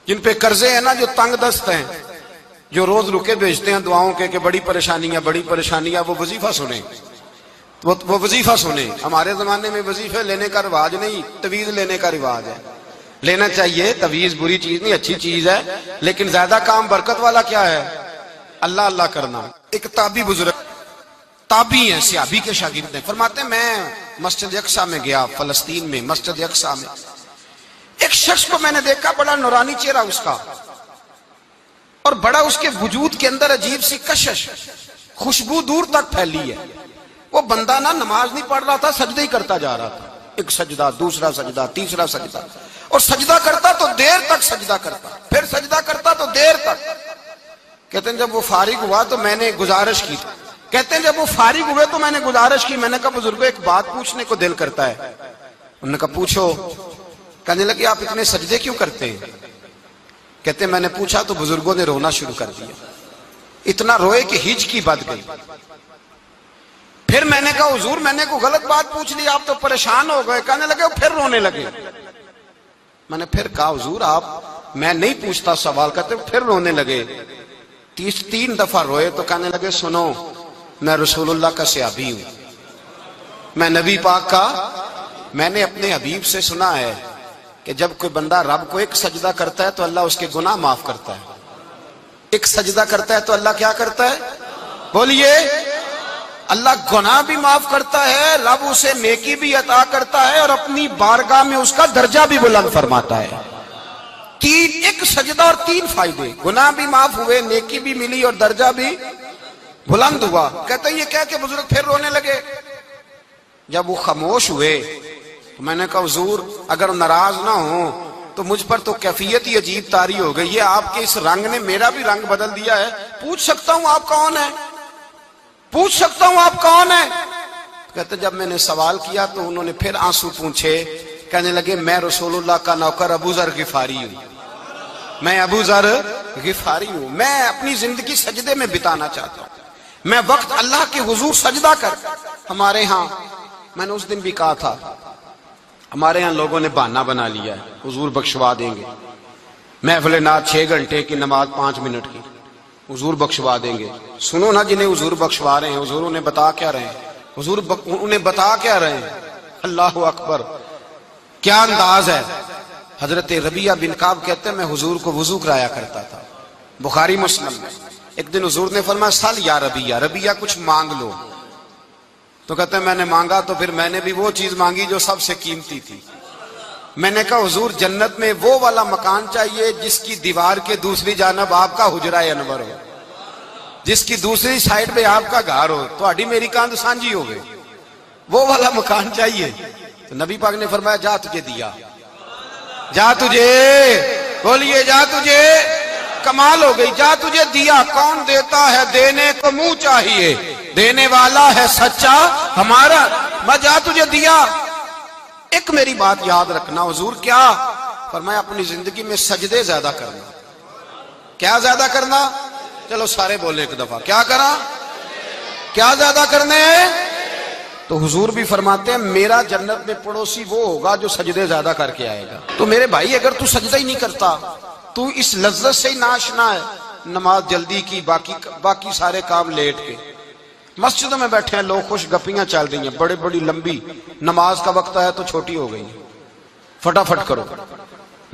جن پہ قرضے ہیں نا، جو تنگ دست ہیں، جو روز رکے بھیجتے ہیں دعاؤں کے کہ بڑی پریشانیاں، وہ وظیفہ سنیں، وہ وظیفہ سنیں۔ ہمارے زمانے میں وظیفے لینے کا رواج نہیں، تویز لینے کا رواج ہے۔ لینا چاہیے، تویز بری چیز نہیں، اچھی چیز ہے، لیکن زیادہ کام برکت والا کیا ہے؟ اللہ اللہ کرنا۔ ایک تابعی بزرگ، تابعی ہیں، صحابی کے شاگرد ہیں، فرماتے ہیں میں مسجد اقصی میں گیا، فلسطین میں مسجد اقصی میں، ایک شخص کو میں نے دیکھا، بڑا نورانی چہرہ اس کا، اور بڑا اس کے وجود کے اندر عجیب سی کشش، خوشبو دور تک پھیلی ہے۔ وہ بندہ نا نماز نہیں پڑھ رہا تھا، سجدہ ہی کرتا جا رہا تھا، ایک سجدہ، دوسرا سجدہ، تیسرا سجدہ، اور سجدہ کرتا تو دیر تک سجدہ کرتا، پھر سجدہ کرتا تو دیر تک۔ کہتے ہیں جب وہ فارغ ہوا تو میں نے گزارش کی، کہتے ہیں جب وہ فارغ ہوئے تو میں نے گزارش کی، میں نے کہا بزرگوں ایک بات پوچھنے کو دل کرتا ہے۔ انہوں نے کہا پوچھو۔ کہنے لگے آپ اتنے سجدے کیوں کرتے ہیں؟ کہتے ہیں میں نے پوچھا تو بزرگوں نے رونا شروع کر دیا، اتنا روئے کہ ہچکی بد گئی۔ پھر میں نے کہا حضور میں نے کوئی غلط بات پوچھ لی، آپ تو پریشان ہو گئے؟ کہنے لگے پھر رونے لگے۔ میں نے پھر کہا حضور آپ، میں نہیں پوچھتا سوال، کرتے پھر رونے لگے، 3 دفعہ روئے تو کہنے لگے سنو میں رسول اللہ کا صحابی ہوں، میں نبی پاک کا، میں نے اپنے حبیب سے سنا ہے کہ جب کوئی بندہ رب کو ایک سجدہ کرتا ہے تو اللہ اس کے گناہ معاف کرتا ہے، ایک سجدہ کرتا ہے تو اللہ کیا کرتا ہے؟ بولیے، اللہ گناہ بھی معاف کرتا ہے، رب اسے نیکی بھی عطا کرتا ہے، اور اپنی بارگاہ میں اس کا درجہ بھی بلند فرماتا ہے۔ ایک سجدہ اور 3 فائدے، گناہ بھی معاف ہوئے، نیکی بھی ملی، اور درجہ بھی بلند ہوا۔ کہتے ہیں یہ کہہ کے بزرگ پھر رونے لگے۔ جب وہ خاموش ہوئے تو میں نے کہا حضور اگر ناراض نہ ہوں تو مجھ پر تو کیفیت ہی عجیب طاری ہو گئی ہے، آپ کے اس رنگ نے میرا بھی رنگ بدل دیا ہے، پوچھ سکتا ہوں آپ کون ہیں؟ پوچھ سکتا ہوں آپ کون ہیں؟ کہتے جب میں نے سوال کیا تو انہوں نے پھر آنسو پونچھے، کہنے لگے میں رسول اللہ کا نوکر ابو ذر غفاری ہوں، میں ابو ذر غفاری ہوں، میں اپنی زندگی سجدے میں بتانا چاہتا ہوں، میں وقت اللہ کے حضور سجدہ کر۔ ہمارے ہاں میں نے اس دن بھی کہا تھا، ہمارے ہاں لوگوں نے بہانہ بنا لیا ہے حضور بخشوا دیں گے، محفل نعت 6 گھنٹے کی، نماز 5 منٹ کی، حضور بخشوا دیں گے۔ سنو نا جنہیں حضور بخشوا رہے ہیں، حضور انہیں بتا کیا رہے ہیں؟ حضور انہیں بتا کیا رہے ہیں؟ اللہ اکبر، کیا انداز ہے۔ حضرت ربیعہ بن کعب کہتے ہیں میں حضور کو وضو کرایا کرتا تھا، بخاری مسلم میں۔ ایک دن حضور نے فرمایا سل یا ربیعہ، ربیعہ کچھ مانگ لو، تو کہتے ہیں میں نے مانگا تو پھر میں نے بھی وہ چیز مانگی جو سب سے قیمتی تھی۔ میں نے کہا حضور جنت میں وہ والا مکان چاہیے جس کی دیوار کے دوسری جانب آپ کا حجرہ انور ہو، جس کی دوسری سائڈ پہ آپ کا گھر ہو، تو اڈی میری کاند سانجی ہو گئی، وہ والا مکان چاہیے۔ تو نبی پاک نے فرمایا جا تجھے دیا، جا تجھے، بولیے جا تجھے، کمال ہو گئی، جا تجھے دیا۔ کون دیتا ہے؟ دینے کو منہ چاہیے، دینے والا ہے سچا ہمارا، میں جا تجھے دیا۔ ایک میری بات یاد رکھنا، حضور کیا فرمایا؟ اپنی زندگی میں سجدے زیادہ کرنا۔ کیا زیادہ کرنا؟ چلو سارے بولے ایک دفعہ، کیا کرا؟ کیا زیادہ کرنے ہیں؟ تو حضور بھی فرماتے ہیں میرا جنت میں پڑوسی وہ ہوگا جو سجدے زیادہ کر کے آئے گا۔ تو میرے بھائی اگر تو سجدہ ہی نہیں کرتا، تو اس لذت سے ہی ناشنا ہے، نماز جلدی کی، باقی سارے کام لیٹ کے، مسجدوں میں بیٹھے ہیں لوگ، خوش گپیاں چل رہی ہیں، بڑے بڑی لمبی، نماز کا وقت ہے تو چھوٹی ہو گئی، فٹافٹ کرو۔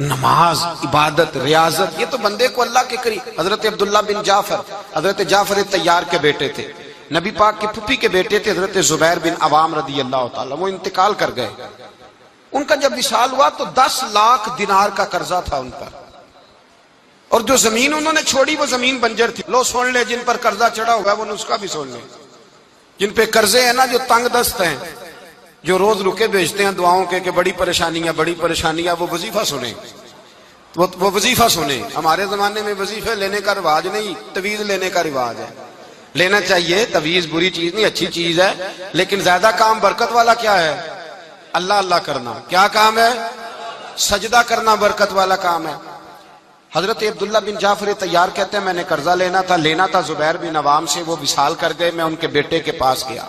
نماز، عبادت، ریاضت، یہ تو بندے کو اللہ کے قریب۔ حضرت عبداللہ بن جعفر، حضرت جعفر طیار کے بیٹے تھے، نبی پاک کی پھپھی کے بیٹے تھے، حضرت زبیر بن عوام رضی اللہ تعالیٰ، وہ انتقال کر گئے۔ ان کا جب وصال ہوا تو 10 لاکھ دینار کا قرضہ تھا ان پر، اور جو زمین انہوں نے چھوڑی وہ زمین بنجر تھی۔ لو سن لے، جن پر قرضہ چڑھا ہوا ہے وہ نسخہ بھی سن لے، جن پہ قرضے ہیں نا، جو تنگ دست ہیں، جو روز رکے بھیجتے ہیں دعاؤں کے کہ بڑی پریشانیاں، وہ وظیفہ سنیں، وہ وظیفہ سنیں۔ ہمارے زمانے میں وظیفے لینے کا رواج نہیں، تویز لینے کا رواج ہے۔ لینا چاہیے، تویز بری چیز نہیں، اچھی چیز ہے، لیکن زیادہ کام برکت والا کیا ہے؟ اللہ اللہ کرنا۔ کیا کام ہے؟ سجدہ کرنا برکت والا کام ہے۔ حضرت عبداللہ بن جعفر طیار کہتے ہیں میں نے قرضہ لینا تھا زبیر بن عوام سے، وہ وصال کر گئے، میں ان کے بیٹے کے پاس گیا،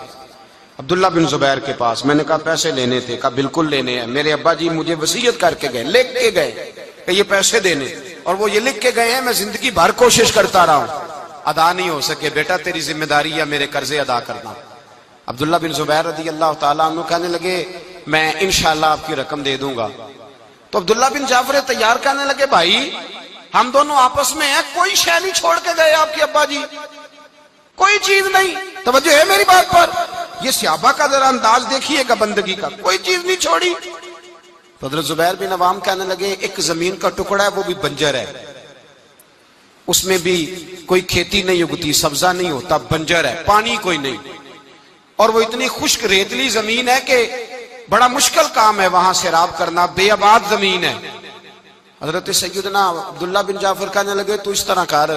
عبداللہ بن زبیر کے پاس۔ میں نے کہا پیسے لینے تھے، کہا بالکل لینے ہیں، میرے ابا جی مجھے وصیت کر کے گئے، لکھ کے گئے کہ یہ پیسے دینے، اور وہ یہ لکھ کے گئے ہیں میں زندگی بھر کوشش کرتا رہا ہوں, ادا نہیں ہو سکے. بیٹا تیری ذمہ داری ہے میرے قرضے ادا کرنا. عبداللہ بن زبیر رضی اللہ تعالیٰ عنہ کہنے لگے میں انشاءاللہ آپ کی رقم دے دوں گا. تو عبداللہ بن جعفر طیار کہنے لگے بھائی ہم دونوں آپس میں ہیں, کوئی شے نہیں چھوڑ کے گئے آپ کے ابا جی, کوئی چیز نہیں. توجہ ہے میری بات پر؟ یہ صحابہ کا ذرا انداز دیکھیے گا بندگی کا, کوئی چیز نہیں چھوڑی. تو حضرت زبیر بن عوام کہنے لگے ایک زمین کا ٹکڑا ہے وہ بھی بنجر ہے, اس میں بھی کوئی کھیتی نہیں اگتی, سبزہ نہیں ہوتا, بنجر ہے, پانی کوئی نہیں, اور وہ اتنی خشک ریتلی زمین ہے کہ بڑا مشکل کام ہے وہاں سیراب کرنا, بے آباد زمین ہے. حضرت سیدنا عبداللہ بن جعفر کہنے لگے تو اس طرح کر,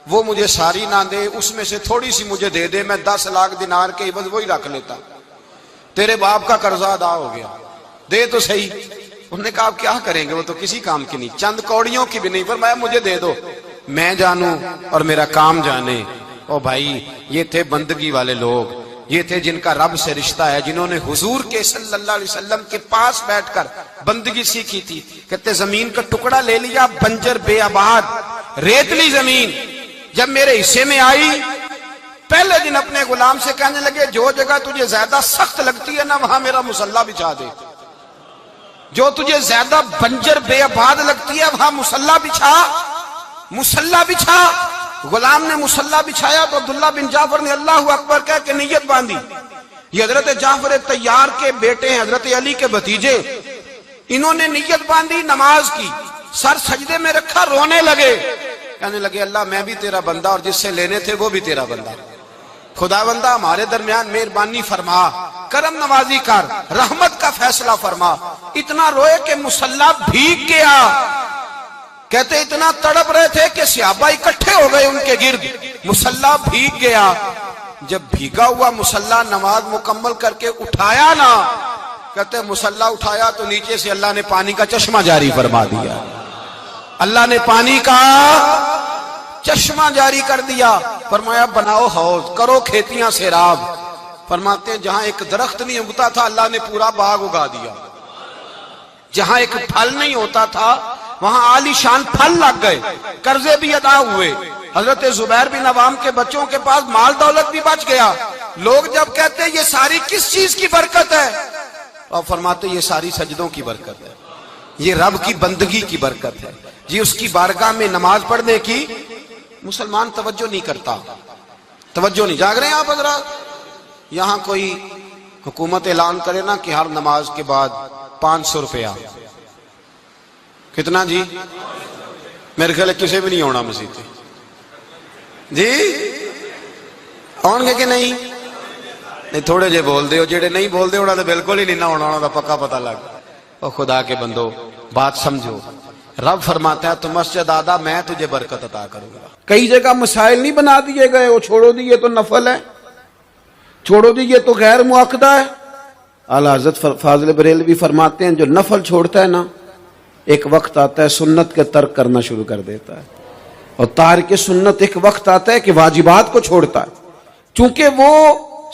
وہ مجھے ساری نہ دے, اس میں سے تھوڑی سی مجھے دے دے, میں 10 لاکھ دینار کے عوض وہی رکھ لیتا, تیرے باپ کا قرضہ ادا ہو گیا, دے تو صحیح. انہوں نے کہا آپ کیا کریں گے, وہ تو کسی کام کی نہیں, چند کوڑیوں کی بھی نہیں, فرمایا مجھے دے دو, میں جانوں اور میرا کام جانے. او بھائی یہ تھے بندگی والے لوگ, یہ تھے جن کا رب سے رشتہ ہے, جنہوں نے حضور کے صلی اللہ علیہ وسلم کے پاس بیٹھ کر بندگی سیکھی تھی. کہتے زمین کا ٹکڑا لے لیا, بنجر بے آباد ریتلی زمین, جب میرے حصے میں آئی پہلے دن اپنے غلام سے کہنے لگے جو جگہ تجھے زیادہ سخت لگتی ہے نا وہاں میرا مصلی بچھا دے, جو تجھے زیادہ بنجر بے آباد لگتی ہے وہاں مصلی بچھا, مصلی بچھا. غلام نے مصلی بچھایا تو عبداللہ بن جعفر نے اللہ اکبر کہہ کے نیت باندھی. یہ حضرت جعفر طیار کے بیٹے ہیں, حضرت علی کے بھتیجے, انہوں نے نیت باندھی نماز کی, سر سجدے میں رکھا, رونے لگے, کہنے لگے اللہ میں بھی تیرا بندہ اور جس سے لینے تھے وہ بھی تیرا بندہ, خدا بندہ ہمارے درمیان مہربانی فرما, کرم نوازی کر, رحمت کا فیصلہ فرما. اتنا روئے کہ مصلی بھیگ گیا. کہتے اتنا تڑپ رہے تھے کہ صحابہ اکٹھے ہو گئے ان کے گرد, مصلی بھیگ گیا. جب بھیگا ہوا مصلی نماز مکمل کر کے اٹھایا نا, کہتے مصلی اٹھایا تو نیچے سے اللہ نے پانی کا چشمہ جاری فرما دیا, اللہ نے پانی کا چشمہ جاری کر دیا. فرمایا بناؤ حوض, کرو کھیتیاں سیراب. فرماتے ہیں جہاں ایک درخت نہیں اگتا تھا اللہ نے پورا باغ اگا دیا, جہاں ایک پھل نہیں ہوتا تھا وہاں عالی شان پھل لگ گئے, قرضے بھی ادا ہوئے. حضرت زبیر بن عوام کے بچوں کے پاس مال دولت بھی بچ گیا. لوگ جب کہتے ہیں یہ ساری کس چیز کی برکت ہے, اور فرماتے یہ ساری سجدوں کی برکت ہے, یہ رب کی بندگی کی برکت ہے. جی اس کی بارگاہ میں نماز پڑھنے کی مسلمان توجہ نہیں کرتا, توجہ نہیں. جاگ رہے ہیں آپ حضرات؟ یہاں کوئی حکومت اعلان کرے نا کہ ہر نماز کے بعد 500 روپیہ, کتنا جی؟ میرے خیال کسی بھی نہیں ہونا مسجد جی, آن گے کہ نہیں؟ نہیں تھوڑے جے بول دے ہو, جڑے نہیں بول دے ہونا تو بالکل ہی نہیں نہ ہونا, ہونا پکا پتہ لگ. اور خدا کے بندو بات سمجھو, رب فرماتا ہے تو مسجد آدھا میں تجھے برکت عطا کروں گا. کئی جگہ مسائل نہیں بنا دیے گئے, وہ چھوڑو دیے تو نفل ہے, چھوڑو دیے تو غیر مؤکدہ ہے. اعلیٰ حضرت فاضل بریلوی فرماتے ہیں جو نفل چھوڑتا ہے نا ایک وقت آتا ہے سنت کے ترک کرنا شروع کر دیتا ہے, اور تارک سنت ایک وقت آتا ہے کہ واجبات کو چھوڑتا ہے. چونکہ وہ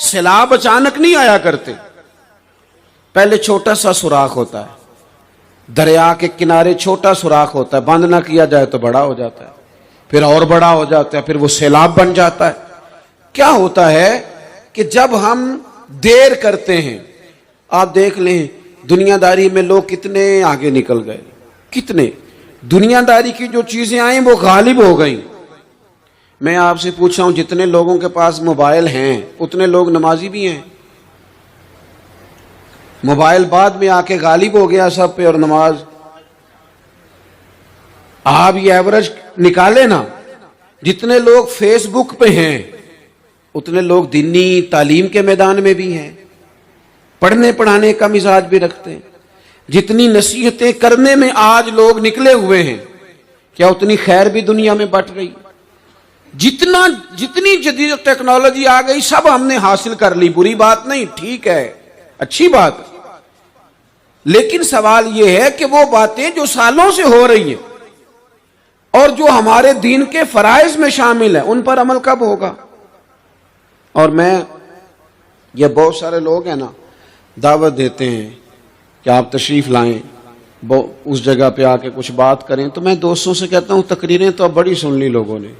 سیلاب اچانک نہیں آیا کرتے, پہلے چھوٹا سا سوراخ ہوتا ہے, دریا کے کنارے چھوٹا سوراخ ہوتا ہے, بند نہ کیا جائے تو بڑا ہو جاتا ہے, پھر اور بڑا ہو جاتا ہے, پھر وہ سیلاب بن جاتا ہے. کیا ہوتا ہے کہ جب ہم دیر کرتے ہیں, آپ دیکھ لیں دنیا داری میں لوگ کتنے آگے نکل گئے, کتنے دنیا داری کی جو چیزیں آئیں وہ غالب ہو گئیں. میں آپ سے پوچھا ہوں جتنے لوگوں کے پاس موبائل ہیں اتنے لوگ نمازی بھی ہیں. موبائل بعد میں آ کے غالب ہو گیا سب پہ, اور نماز آپ یہ ایوریج نکالے نا, جتنے لوگ فیس بک پہ ہیں اتنے لوگ دینی تعلیم کے میدان میں بھی ہیں, پڑھنے پڑھانے کا مزاج بھی رکھتے ہیں. جتنی نصیحتیں کرنے میں آج لوگ نکلے ہوئے ہیں کیا اتنی خیر بھی دنیا میں بٹ رہی؟ جتنی جدید ٹیکنالوجی آ گئی سب ہم نے حاصل کر لی, بری بات نہیں, ٹھیک ہے, اچھی بات. لیکن سوال یہ ہے کہ وہ باتیں جو سالوں سے ہو رہی ہیں اور جو ہمارے دین کے فرائض میں شامل ہیں ان پر عمل کب ہوگا؟ اور میں یہ بہت سارے لوگ ہیں نا دعوت دیتے ہیں کہ آپ تشریف لائیں, اس جگہ پہ آ کے کچھ بات کریں تو میں دوستوں سے کہتا ہوں تقریریں تو اب بڑی سن لی لوگوں نے،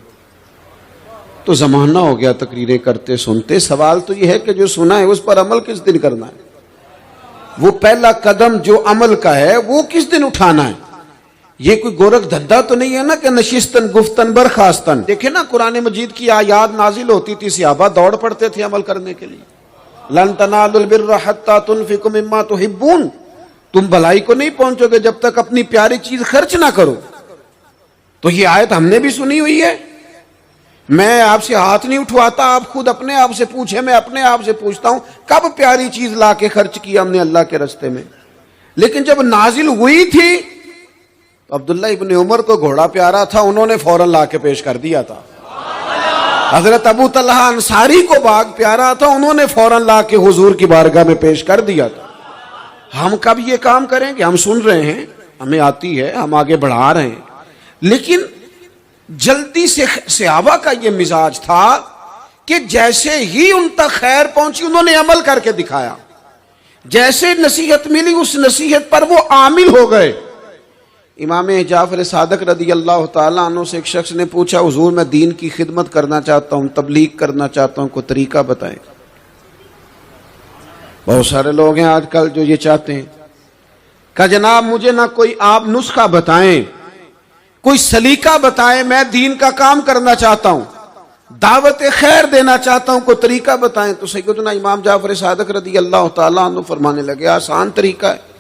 تو زمانہ ہو گیا تقریریں کرتے سنتے. سوال تو یہ ہے کہ جو سنا ہے اس پر عمل کس دن کرنا ہے؟ وہ پہلا قدم جو عمل کا ہے وہ کس دن اٹھانا ہے؟ یہ کوئی گورکھ دھندا تو نہیں ہے نا کہ نشستن گفتن برخاستن. دیکھیں نا قرآن مجید کی آیات نازل ہوتی تھی، صحابہ دوڑ پڑتے تھے عمل کرنے کے لیے. لن تنالوا البر حتى تنفقوا مما تحبون، تم بھلائی کو نہیں پہنچو گے جب تک اپنی پیاری چیز خرچ نہ کرو. تو یہ آیت ہم نے بھی سنی ہوئی ہے. میں آپ سے ہاتھ نہیں اٹھواتا، آپ خود اپنے آپ سے پوچھیں، میں اپنے آپ سے پوچھتا ہوں کب پیاری چیز لا کے خرچ کیا ہم نے اللہ کے راستے میں؟ لیکن جب نازل ہوئی تھی تو عبداللہ ابن عمر کو گھوڑا پیارا تھا، انہوں نے فوراً لا کے پیش کر دیا تھا. حضرت ابو طلحہ انصاری کو باغ پیارا تھا، انہوں نے فوراً لا کے حضور کی بارگاہ میں پیش کر دیا تھا. ہم کب یہ کام کریں گے؟ ہم سن رہے ہیں، ہمیں آتی ہے، ہم آگے بڑھا رہے ہیں، لیکن جلدی سے صحابہ کا یہ مزاج تھا کہ جیسے ہی ان تک خیر پہنچی انہوں نے عمل کر کے دکھایا. جیسے نصیحت ملی اس نصیحت پر وہ عامل ہو گئے. امام جعفر صادق رضی اللہ تعالیٰ عنہ سے ایک شخص نے پوچھا حضور میں دین کی خدمت کرنا چاہتا ہوں، تبلیغ کرنا چاہتا ہوں، کوئی طریقہ بتائیں. بہت سارے لوگ ہیں آج کل جو یہ چاہتے ہیں کہ جناب مجھے نہ کوئی آپ نسخہ بتائیں، کوئی سلیقہ بتائیں، میں دین کا کام کرنا چاہتا ہوں، دعوت خیر دینا چاہتا ہوں، کوئی طریقہ بتائیں. تو سیدنا امام جعفر صادق رضی اللہ تعالیٰ عنہ فرمانے لگے آسان طریقہ ہے،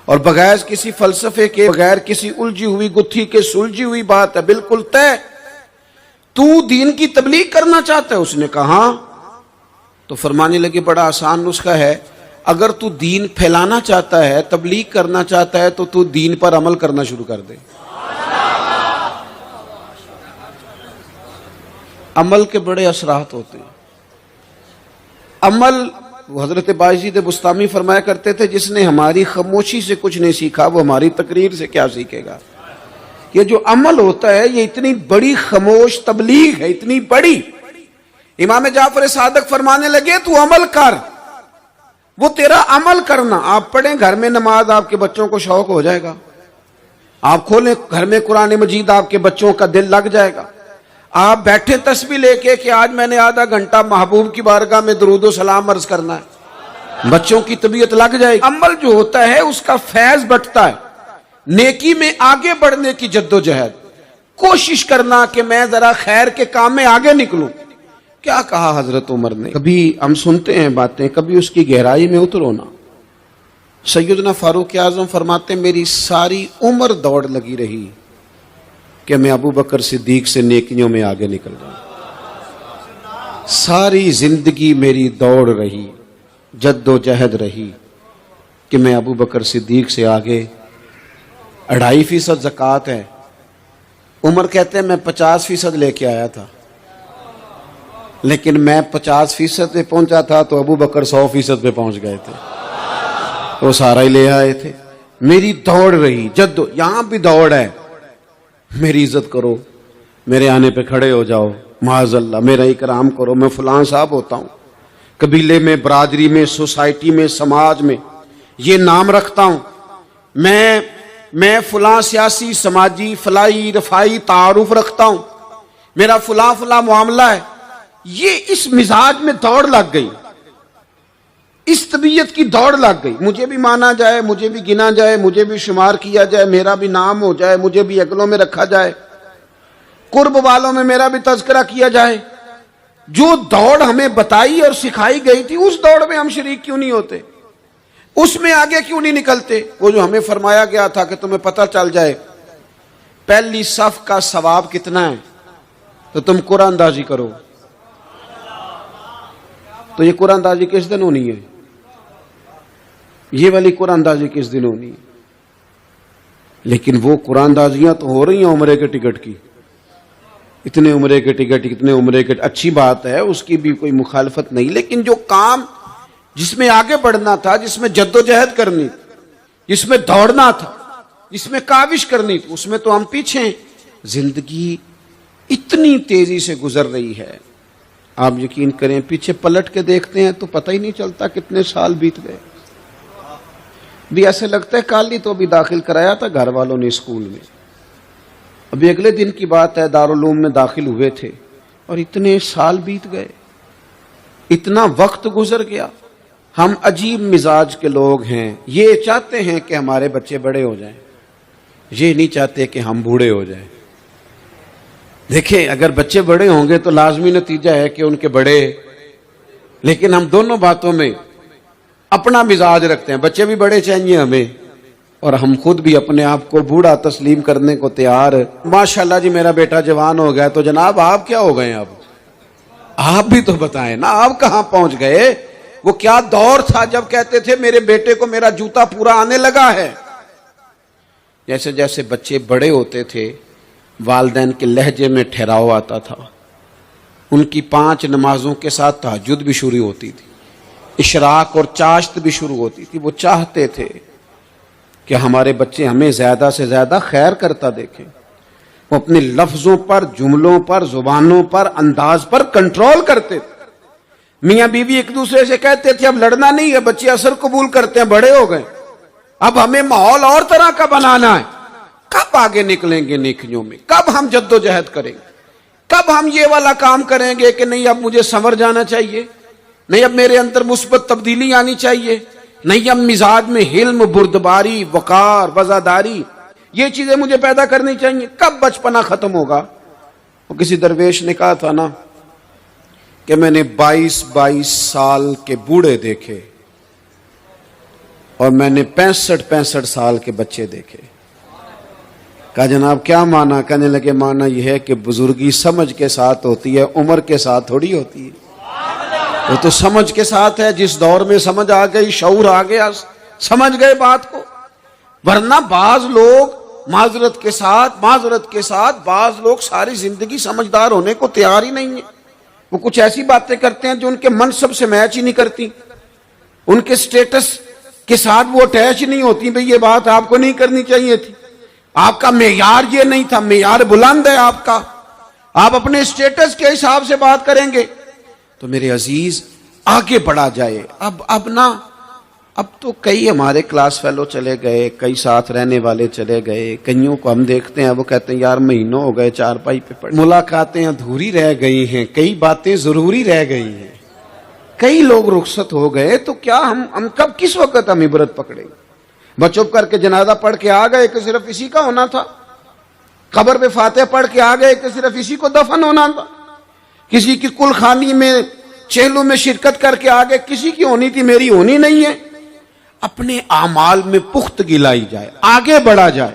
اور بغیر کسی فلسفے کے، بغیر کسی الجھی ہوئی گتھی کے سلجھی ہوئی بات ہے، بالکل طے. تو دین کی تبلیغ کرنا چاہتا ہے؟ اس نے کہا. تو فرمانے لگے بڑا آسان نسخہ ہے، اگر تو دین پھیلانا چاہتا ہے، تبلیغ کرنا چاہتا ہے، تو دین پر عمل کرنا شروع کر دے. عمل کے بڑے اثرات ہوتے ہیں. عمل، حضرت باجید بستامی فرمایا کرتے تھے جس نے ہماری خاموشی سے کچھ نہیں سیکھا وہ ہماری تقریر سے کیا سیکھے گا. یہ جو عمل ہوتا ہے یہ اتنی بڑی خاموش تبلیغ ہے، اتنی بڑی. امام جعفر صادق فرمانے لگے تو عمل کر، وہ تیرا عمل کرنا. آپ پڑھیں گھر میں نماز، آپ کے بچوں کو شوق ہو جائے گا. آپ کھولیں گھر میں قرآن مجید، آپ کے بچوں کا دل لگ جائے گا. آپ بیٹھے تسبیح لے کے کہ آج میں نے آدھا گھنٹہ محبوب کی بارگاہ میں درود و سلام عرض کرنا ہے، بچوں کی طبیعت لگ جائے گی. عمل جو ہوتا ہے اس کا فیض بٹتا ہے. نیکی میں آگے بڑھنے کی جد و جہد، کوشش کرنا کہ میں ذرا خیر کے کام میں آگے نکلوں. کیا کہا حضرت عمر نے؟ کبھی ہم سنتے ہیں باتیں، کبھی اس کی گہرائی میں اترو نا. سیدنا فاروق اعظم فرماتے ہیں میری ساری عمر دوڑ لگی رہی کہ میں ابو بکر صدیق سے نیکیوں میں آگے نکل جاؤں. ساری زندگی میری دوڑ رہی، جد و جہد رہی کہ میں ابو بکر صدیق سے آگے. 2.5% زکوٰۃ ہے. عمر کہتے ہیں میں 50% لے کے آیا تھا، لیکن میں 50% پہ پہنچا تھا تو ابو بکر 100% پہ پہنچ گئے تھے، وہ سارا ہی لے آئے تھے. میری دوڑ رہی، یہاں بھی دوڑ ہے. میری عزت کرو، میرے آنے پہ کھڑے ہو جاؤ، معاذ اللہ میرا اکرام کرو، میں فلاں صاحب ہوتا ہوں، قبیلے میں، برادری میں، سوسائٹی میں، سماج میں یہ نام رکھتا ہوں، میں فلاں سیاسی، سماجی، فلاحی، رفائی تعارف رکھتا ہوں، میرا فلاں معاملہ ہے. یہ اس مزاج میں دوڑ لگ گئی، اس طبیعت کی دوڑ لگ گئی. مجھے بھی مانا جائے، مجھے بھی گنا جائے، مجھے بھی شمار کیا جائے، میرا بھی نام ہو جائے، مجھے بھی اگلوں میں رکھا جائے، قرب والوں میں میرا بھی تذکرہ کیا جائے. جو دوڑ ہمیں بتائی اور سکھائی گئی تھی اس دوڑ میں ہم شریک کیوں نہیں ہوتے؟ اس میں آگے کیوں نہیں نکلتے؟ وہ جو ہمیں فرمایا گیا تھا کہ تمہیں پتہ چل جائے پہلی صف کا ثواب کتنا ہے تو تم قرآن اندازی کرو. تو یہ قرآن اندازی کس دن ہونی ہے؟ یہ والی قرآن اندازی کس دن ہونی ہے؟ لیکن وہ قرآن اندازیاں تو ہو رہی ہیں عمرے کے ٹکٹ کی. اتنے عمرے کے ٹکٹ، اتنے عمرے کے، اچھی بات ہے، اس کی بھی کوئی مخالفت نہیں. لیکن جو کام جس میں آگے بڑھنا تھا، جس میں جد و جہد کرنی تھی، جس میں دوڑنا تھا، جس میں کاوش کرنی تھی، اس میں تو ہم پیچھے ہیں. زندگی اتنی تیزی سے گزر رہی ہے، آپ یقین کریں پیچھے پلٹ کے دیکھتے ہیں تو پتہ ہی نہیں چلتا کتنے سال بیت گئے. بھی ایسے لگتا ہے کل ہی تو ابھی داخل کرایا تھا گھر والوں نے اسکول میں، ابھی اگلے دن کی بات ہے دارالعلوم میں داخل ہوئے تھے اور اتنے سال بیت گئے، اتنا وقت گزر گیا۔ ہم عجیب مزاج کے لوگ ہیں، یہ چاہتے ہیں کہ ہمارے بچے بڑے ہو جائیں، یہ نہیں چاہتے کہ ہم بوڑھے ہو جائیں۔ دیکھیں اگر بچے بڑے ہوں گے تو لازمی نتیجہ ہے کہ ان کے بڑے، لیکن ہم دونوں باتوں میں اپنا مزاج رکھتے ہیں، بچے بھی بڑے چاہیے ہمیں اور ہم خود بھی اپنے آپ کو بوڑھا تسلیم کرنے کو تیار۔ ماشاءاللہ جی میرا بیٹا جوان ہو گیا، تو جناب آپ کیا ہو گئے؟ اب آپ بھی تو بتائیں نا، آپ کہاں پہنچ گئے؟ وہ کیا دور تھا جب کہتے تھے میرے بیٹے کو میرا جوتا پورا آنے لگا ہے۔ جیسے جیسے بچے بڑے ہوتے تھے والدین کے لہجے میں ٹھہراؤ آتا تھا، ان کی 5 نمازوں کے ساتھ تہجد بھی شروع ہوتی تھی، اشراق اور چاشت بھی شروع ہوتی تھی۔ وہ چاہتے تھے کہ ہمارے بچے ہمیں زیادہ سے زیادہ خیر کرتا دیکھیں، وہ اپنے لفظوں پر، جملوں پر، زبانوں پر، انداز پر کنٹرول کرتے تھے۔ میاں بیوی ایک دوسرے سے کہتے تھے اب لڑنا نہیں ہے، بچے اثر قبول کرتے ہیں، بڑے ہو گئے، اب ہمیں ماحول اور طرح کا بنانا ہے۔ کب آگے نکلیں گے نیکیوں میں؟ کب ہم جد و جہد کریں گے؟ کب ہم یہ والا کام کریں گے کہ نہیں اب مجھے سنور جانا چاہیے، نہیں اب میرے اندر مثبت تبدیلی آنی چاہیے، نہیں اب مزاج میں حلم، بردباری، وقار، وزاداری، یہ چیزیں مجھے پیدا کرنی چاہیے؟ کب بچپنا ختم ہوگا؟ وہ کسی درویش نے کہا تھا نا کہ میں نے 22 سال کے بوڑھے دیکھے اور میں نے 65 سال کے بچے دیکھے۔ کہا جناب کیا معنی؟ کہنے لگے معنی یہ ہے کہ بزرگی سمجھ کے ساتھ ہوتی ہے، عمر کے ساتھ تھوڑی ہوتی ہے۔ وہ تو سمجھ کے ساتھ ہے، جس دور میں سمجھ آ گئی، شعور آ گیا، سمجھ گئے بات کو۔ ورنہ بعض لوگ معذرت کے ساتھ بعض لوگ ساری زندگی سمجھدار ہونے کو تیار ہی نہیں ہیں۔ وہ کچھ ایسی باتیں کرتے ہیں جو ان کے منصب سے میچ ہی نہیں کرتی، ان کے سٹیٹس کے ساتھ وہ اٹیچ نہیں ہوتی۔ بھئی یہ بات آپ کو نہیں کرنی چاہیے تھی، آپ کا معیار یہ نہیں تھا، معیار بلند ہے آپ کا، آپ اپنے سٹیٹس کے حساب سے بات کریں گے۔ تو میرے عزیز آگے بڑھا جائے۔ اب تو کئی ہمارے کلاس فیلو چلے گئے، کئی ساتھ رہنے والے چلے گئے، کئیوں کو ہم دیکھتے ہیں وہ کہتے ہیں یار مہینوں ہو گئے چارپائی پہ پڑے، ملاقاتیں ادھوری رہ گئی ہیں، کئی باتیں ضروری رہ گئی ہیں، کئی لوگ رخصت ہو گئے، تو کیا ہم کب کس وقت ہم عبرت پکڑیں؟ بس چپ کر کے جنازہ پڑھ کے آ گئے کہ صرف اسی کا ہونا تھا، قبر پہ فاتحہ پڑھ کے آ گئے کہ صرف اسی کو دفن ہونا تھا، کسی کی کل خانی میں چہلوں میں شرکت کر کے آ گئے، کسی کی ہونی تھی میری ہونی نہیں ہے۔ اپنے اعمال میں پختگی لائی جائے، آگے بڑھا جائے۔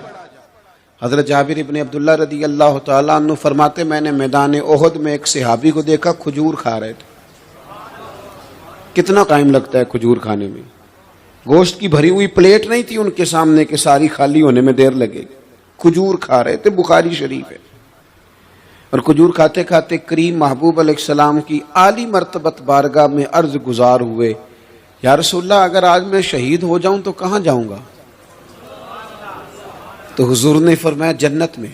حضرت جابر ابن عبداللہ رضی اللہ تعالیٰ عنہ فرماتے میں نے میدان احد میں ایک صحابی کو دیکھا، کھجور کھا رہے تھے۔ کتنا ٹائم لگتا ہے کھجور کھانے میں؟ گوشت کی بھری ہوئی پلیٹ نہیں تھی ان کے سامنے کہ ساری خالی ہونے میں دیر لگے گی، کھجور کھا رہے تھے، بخاری شریف ہے۔ اور کھجور کھاتے کھاتے کریم محبوب علیہ السلام کی عالی مرتبت بارگاہ میں عرض گزار ہوئے، یا رسول اللہ اگر آج میں شہید ہو جاؤں تو کہاں جاؤں گا؟ تو حضور نے فرمایا جنت میں۔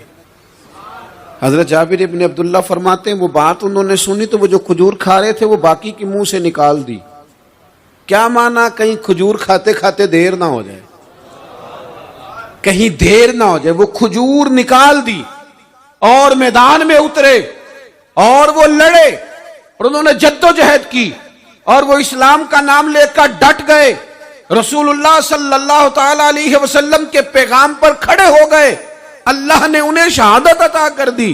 حضرت جابر ابن عبداللہ فرماتے ہیں وہ بات انہوں نے سنی تو وہ جو کھجور کھا رہے تھے وہ باقی کی منہ سے نکال دی۔ کیا معنی؟ کہیں کھجور کھاتے کھاتے دیر نہ ہو جائے، کہیں دیر نہ ہو جائے۔ وہ کھجور نکال دی اور میدان میں اترے اور وہ لڑے اور انہوں نے جد و جہد کی اور وہ اسلام کا نام لے کر ڈٹ گئے، رسول اللہ صلی اللہ تعالی علیہ وسلم کے پیغام پر کھڑے ہو گئے، اللہ نے انہیں شہادت عطا کر دی۔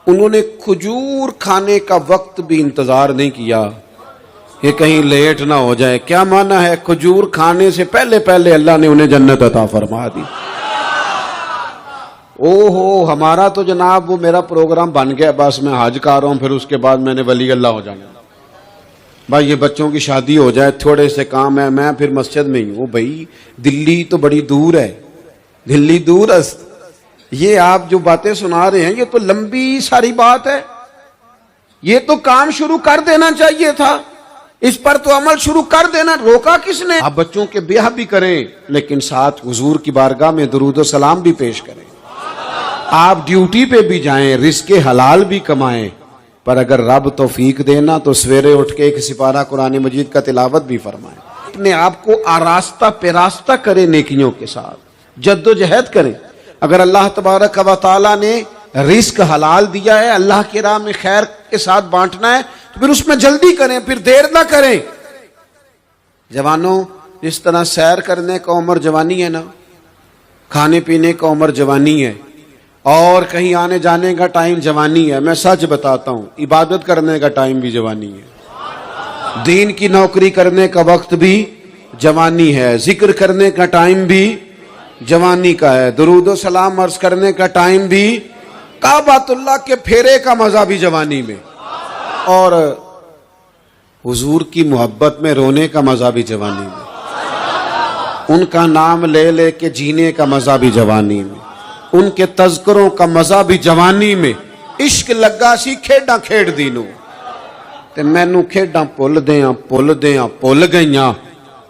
انہوں نے کھجور کھانے کا وقت بھی انتظار نہیں کیا کہ کہیں لیٹ نہ ہو جائے۔ کیا معنی ہے؟ کھجور کھانے سے پہلے پہلے اللہ نے انہیں جنت عطا فرما دی۔ اوہو، ہمارا تو جناب وہ میرا پروگرام بن گیا، بس میں حج کر رہا ہوں، پھر اس کے بعد میں نے ولی اللہ ہو جانا۔ بھائی یہ بچوں کی شادی ہو جائے، تھوڑے سے کام ہے، میں پھر مسجد میں ہی ہوں۔ بھائی دلی تو بڑی دور ہے، دلی دور است۔ یہ آپ جو باتیں سنا رہے ہیں یہ تو لمبی ساری بات ہے، یہ تو کام شروع کر دینا چاہیے تھا، اس پر تو عمل شروع کر دینا، روکا کس نے؟ آپ بچوں کے بیاہ بھی کریں لیکن ساتھ حضور کی بارگاہ میں درود و سلام بھی پیش کریں، آپ ڈیوٹی پہ بھی جائیں، رزق حلال بھی کمائیں، پر اگر رب توفیق دینا تو سویرے اٹھ کے ایک سپارہ قرآن مجید کا تلاوت بھی فرمائیں۔ اپنے آپ کو آراستہ پیراستہ کریں نیکیوں کے ساتھ، جدوجہد کریں۔ اگر اللہ تبارک و تعالیٰ نے رزق حلال دیا ہے، اللہ کی راہ میں خیر کے ساتھ بانٹنا ہے، تو پھر اس میں جلدی کریں، پھر دیر نہ کریں۔ جوانوں، جس طرح سیر کرنے کا عمر جوانی ہے نا، کھانے پینے کا عمر جوانی ہے، اور کہیں آنے جانے کا ٹائم جوانی ہے، میں سچ بتاتا ہوں عبادت کرنے کا ٹائم بھی جوانی ہے، دین کی نوکری کرنے کا وقت بھی جوانی ہے، ذکر کرنے کا ٹائم بھی جوانی کا ہے، درود و سلام عرض کرنے کا ٹائم بھی، کعبۃ اللہ کے پھیرے کا مزہ بھی جوانی میں، اور حضور کی محبت میں رونے کا مزہ بھی جوانی میں، ان کا نام لے لے کے جینے کا مزہ بھی جوانی میں، ان کے تذکروں کا مزہ بھی جوانی میں۔ عشق لگا سی کھیڈاں کھیڈ دی نوں، تے مینوں کھیڈاں بھل گئیاں،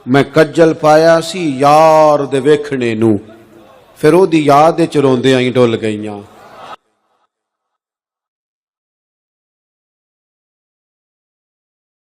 میں کجل پایا سی یار دے ویکھنے نوں، پھر او دی یاد وچ روندیاں ہی ڈل گئیاں۔